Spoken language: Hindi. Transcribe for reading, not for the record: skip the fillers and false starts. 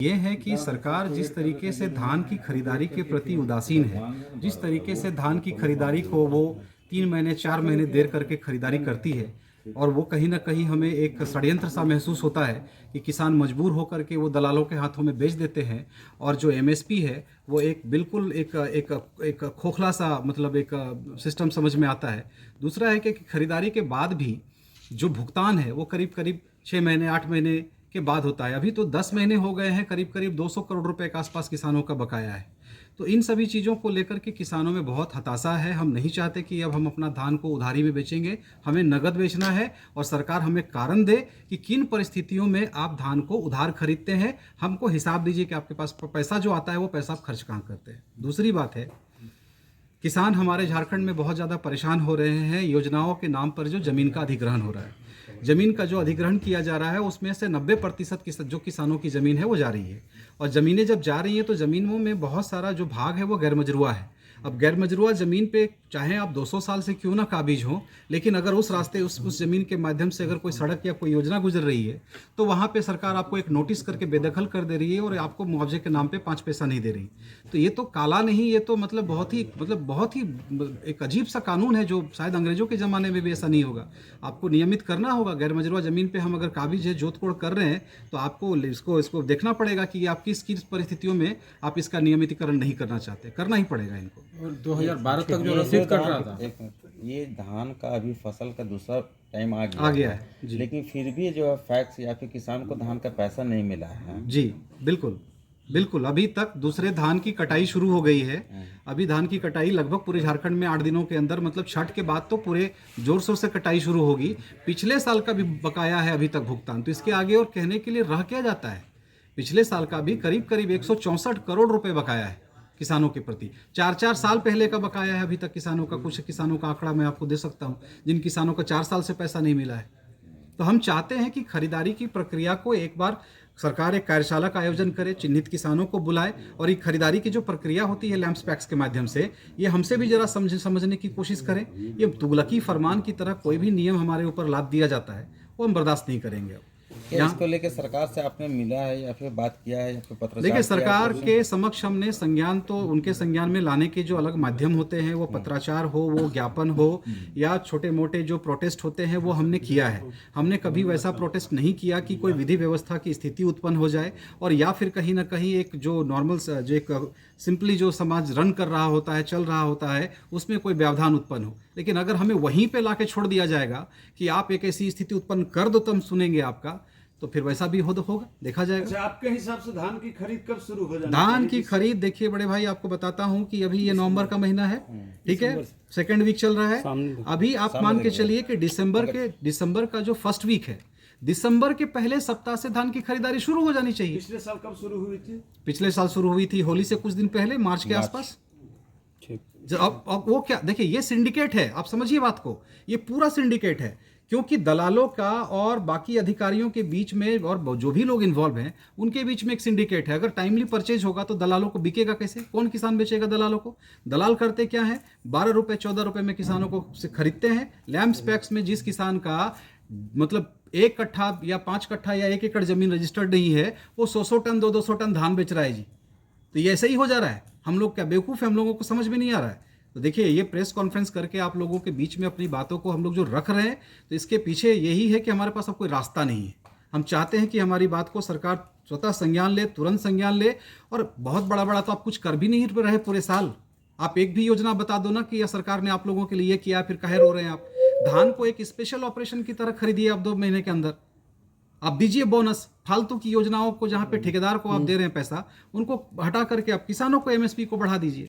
ये है कि सरकार जिस तरीके से धान की खरीदारी के प्रति उदासीन है, जिस तरीके से धान की खरीदारी को वो 3 महीने 4 महीने देर करके खरीदारी करती है, और वो कहीं ना कहीं हमें एक षड्यंत्र सा महसूस होता है कि किसान मजबूर होकर के वो दलालों के हाथों में बेच देते हैं, और जो एमएसपी है वो एक बिल्कुल एक खोखला सा मतलब एक सिस्टम समझ में आता है। दूसरा है कि खरीदारी के बाद भी जो भुगतान है वो करीब करीब 6 महीने 8 महीने के बाद होता है। अभी तो 10 महीने हो गए हैं, करीब करीब 200 करोड़ रुपए के आसपास किसानों का बकाया है। तो इन सभी चीज़ों को लेकर के किसानों में बहुत हताशा है। हम नहीं चाहते कि अब हम अपना धान को उधारी में बेचेंगे, हमें नगद बेचना है, और सरकार हमें कारण दे कि किन परिस्थितियों में आप धान को उधार खरीदते हैं। हमको हिसाब दीजिए कि आपके पास पैसा जो आता है वो पैसा आप खर्च कहाँ करते हैं। दूसरी बात है, किसान हमारे झारखंड में बहुत ज़्यादा परेशान हो रहे हैं योजनाओं के नाम पर। जो ज़मीन का अधिग्रहण हो रहा है, ज़मीन का जो अधिग्रहण किया जा रहा है उसमें से 90% जो किसानों की ज़मीन है वो जा रही है। और ज़मीनें जब जा रही हैं तो ज़मीनों में बहुत सारा जो भाग है वो गैर मजरूआ है। अब गैर मजरूआ ज़मीन पे चाहे आप 200 साल से क्यों ना काबिज हों, लेकिन अगर उस रास्ते उस ज़मीन के माध्यम से अगर कोई सड़क या कोई योजना गुजर रही है तो वहाँ पे सरकार आपको एक नोटिस करके बेदखल कर दे रही है और आपको मुआवजे के नाम पे 5 पैसा नहीं दे रही। तो ये तो काला नहीं, ये तो मतलब बहुत ही एक अजीब सा कानून है, जो शायद अंग्रेजों के ज़माने में भी ऐसा नहीं होगा। आपको नियमित करना होगा। गैर मजरूआ ज़मीन पर हम अगर काबिज है, जोत कोड़ कर रहे हैं, तो आपको इसको देखना पड़ेगा कि आप किस किस परिस्थितियों में आप इसका नियमितीकरण नहीं करना चाहते। करना ही पड़ेगा इनको। और 2012 तक जो रसीद कट रहा था, ये धान का अभी फसल का दूसरा टाइम आ गया है जी। लेकिन फिर भी जो है फैक्स या फिर किसान को धान का पैसा नहीं मिला है जी। बिल्कुल बिल्कुल, अभी तक दूसरे धान की कटाई शुरू हो गई है। अभी धान की कटाई लगभग पूरे झारखंड में 8 दिनों के अंदर, मतलब छठ के बाद तो पूरे जोर शोर से कटाई शुरू होगी। पिछले साल का भी बकाया है अभी तक भुगतान, तो इसके आगे और कहने के लिए रह क्या जाता है। पिछले साल का भी करीब करीब 164 करोड़ रुपए बकाया है किसानों के प्रति। 4-4 साल पहले का बकाया है अभी तक किसानों का। कुछ किसानों का आंकड़ा मैं आपको दे सकता हूं जिन किसानों को 4 साल से पैसा नहीं मिला है। तो हम चाहते हैं कि खरीदारी की प्रक्रिया को एक बार सरकार एक कार्यशाला का आयोजन करे, चिन्हित किसानों को बुलाए, और ये खरीदारी की जो प्रक्रिया होती है लैंप्स पैक्स के माध्यम से, ये हमसे भी जरा समझने की कोशिश करें। ये तुगलकी फरमान की तरह कोई भी नियम हमारे ऊपर लाद दिया जाता है वो हम बर्दाश्त नहीं करेंगे। क्या इसको लेकर सरकार से आपने मिला है या फिर बात किया है या फिर पत्रचार? देखिए, सरकार के समक्ष हमने संज्ञान, तो उनके संज्ञान में लाने के जो अलग माध्यम होते हैं, वो पत्राचार हो, वो ज्ञापन हो, या छोटे मोटे जो प्रोटेस्ट होते हैं, वो हमने किया है। हमने कभी वैसा प्रोटेस्ट नहीं किया कि कोई विधि व्यवस्था की स्थिति उत्पन्न हो जाए, और या फिर कहीं ना कहीं एक जो नॉर्मल जो एक सिंपली जो समाज रन कर रहा होता है, चल रहा होता है, उसमें कोई व्यवधान उत्पन्न हो। लेकिन अगर हमें वहीं पे लाके छोड़ दिया जाएगा कि आप एक ऐसी स्थिति उत्पन्न कर दो तो हम सुनेंगे आपका, तो फिर वैसा भी होगा, देखा जाएगा। अच्छा, आपके हिसाब से धान की खरीद कब शुरू हो जाएगी? धान की खरीद देखिए बड़े भाई, आपको बताता हूं कि अभी ये नवंबर का महीना है, ठीक है, सेकेंड वीक चल रहा है। अभी आप मान के चलिए कि दिसंबर का जो फर्स्ट वीक है, दिसंबर के पहले सप्ताह से धान की खरीदारी शुरू हो जानी चाहिए। पिछले साल कब शुरू हुई थी? पिछले साल शुरू हुई थी होली से कुछ दिन पहले, मार्च के आसपास। अब वो क्या, देखिए ये सिंडिकेट है, आप समझिए बात को, ये पूरा सिंडिकेट है, क्योंकि दलालों का और बाकी अधिकारियों के बीच में, और जो भी लोग इन्वॉल्व हैं उनके बीच में एक सिंडिकेट है। अगर टाइमली परचेज होगा तो दलालों को बिकेगा कैसे? कौन किसान बेचेगा दलालों को? दलाल करते क्या है, 12 रुपए 14 रुपए में किसानों को से खरीदते हैं। लैंप्स पैक्स में जिस किसान का मतलब 1 कट्ठा या 5 कट्ठा या 1 एकड़ जमीन रजिस्टर्ड नहीं है, वो 100 टन 200 टन धान बेच रहा है जी। तो ये ऐसे ही हो जा रहा है। हम लोग क्या बेवकूफ़ है? हम लोगों को समझ में नहीं आ रहा है। तो देखिए, ये प्रेस कॉन्फ्रेंस करके आप लोगों के बीच में अपनी बातों को हम लोग जो रख रहे हैं, तो इसके पीछे यही है कि हमारे पास अब कोई रास्ता नहीं है। हम चाहते हैं कि हमारी बात को सरकार स्वतः संज्ञान ले, तुरंत संज्ञान ले। और बहुत बड़ा बड़ा तो आप कुछ कर भी नहीं रहे पूरे साल। आप एक भी योजना बता दो ना कि यह सरकार ने आप लोगों के लिए किया, फिर काहे रो रहे हैं आप? धान को एक स्पेशल ऑपरेशन की तरह खरीदिए आप 2 महीने के अंदर। आप दीजिए बोनस। फालतू की योजनाओं को, जहां पे ठेकेदार को आप दे रहे हैं पैसा, उनको हटा करके आप किसानों को एमएसपी को बढ़ा दीजिए।